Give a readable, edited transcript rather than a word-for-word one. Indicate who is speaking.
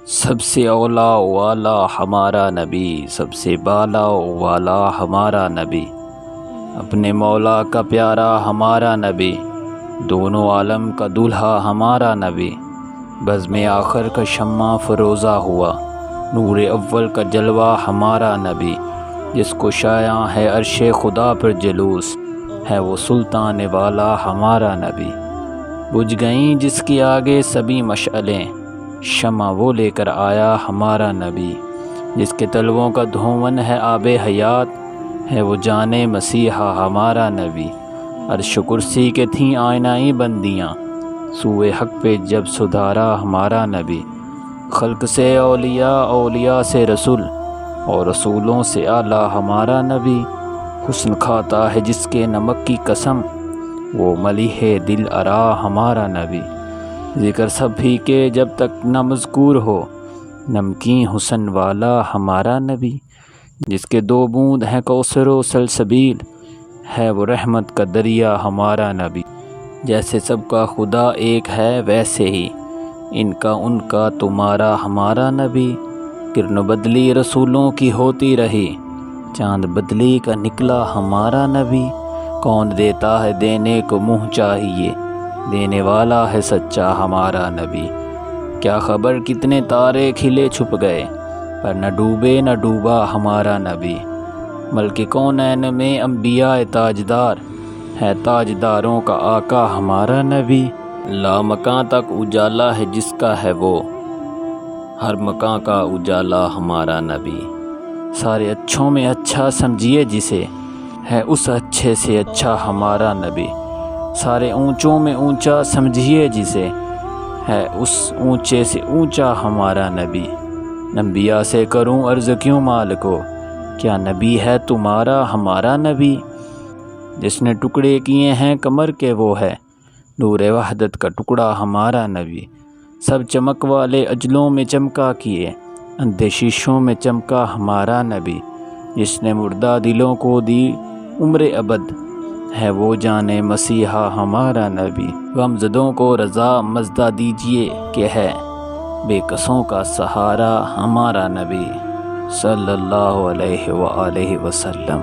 Speaker 1: سب سے اولا والا ہمارا نبی، سب سے بالا والا ہمارا نبی، اپنے مولا کا پیارا ہمارا نبی، دونوں عالم کا دولہا ہمارا نبی، بزم آخر کا شمع فروزہ ہوا، نور اول کا جلوہ ہمارا نبی، جس کو شایع ہے عرش خدا پر جلوس، ہے وہ سلطان والا ہمارا نبی۔ بجھ گئیں جس کے آگے سبھی مشعلیں، شمع وہ لے کر آیا ہمارا نبی، جس کے تلووں کا دھون ہے آب حیات، ہے وہ جان مسیحا ہمارا نبی۔ عرش کرسی کے تھیں آئینائی بندیاں، سوئے حق پہ جب سدھارا ہمارا نبی۔ خلق سے اولیاء، اولیاء سے رسول، اور رسولوں سے اعلیٰ ہمارا نبی۔ حسن کھاتا ہے جس کے نمک کی قسم، وہ ملیح دل آرا ہمارا نبی۔ ذکر سب ہی کے جب تک نہ مذکور ہو، نمکین حسن والا ہمارا نبی، جس کے دو بوند ہیں کوثر و سلسبیل، ہے وہ رحمت کا دریا ہمارا نبی۔ جیسے سب کا خدا ایک ہے ویسے ہی، ان کا تمہارا ہمارا نبی۔ کرن بدلی رسولوں کی ہوتی رہی، چاند بدلی کا نکلا ہمارا نبی۔ کون دیتا ہے دینے کو منہ چاہیے، دینے والا ہے سچا ہمارا نبی۔ کیا خبر کتنے تارے کھلے چھپ گئے، پر نہ ڈوبے نہ ڈوبا ہمارا نبی۔ ملک کونین میں انبیاء تاجدار، ہے تاجداروں کا آقا ہمارا نبی۔ لامکاں تک اجالا ہے جس کا ہے وہ، ہر مکاں کا اجالا ہمارا نبی۔ سارے اچھوں میں اچھا سمجھیے جسے، ہے اس اچھے سے اچھا ہمارا نبی۔ سارے اونچوں میں اونچا سمجھیے جسے، ہے اس اونچے سے اونچا ہمارا نبی۔ انبیاء سے کروں عرض کیوں مالکو، کیا نبی ہے تمہارا ہمارا نبی۔ جس نے ٹکڑے کیے ہیں کمر کے وہ ہے، نور وحدت کا ٹکڑا ہمارا نبی۔ سب چمک والے اجلوں میں چمکا کیے، اندھے شیشوں میں چمکا ہمارا نبی۔ جس نے مردہ دلوں کو دی عمر ابد، ہے وہ جان مسیحا ہمارا نبی۔ غم زدوں کو رضا مزدہ دیجئے کہ ہے بے کسوں کا سہارا ہمارا نبی، صلی اللہ علیہ وآلہ وسلم۔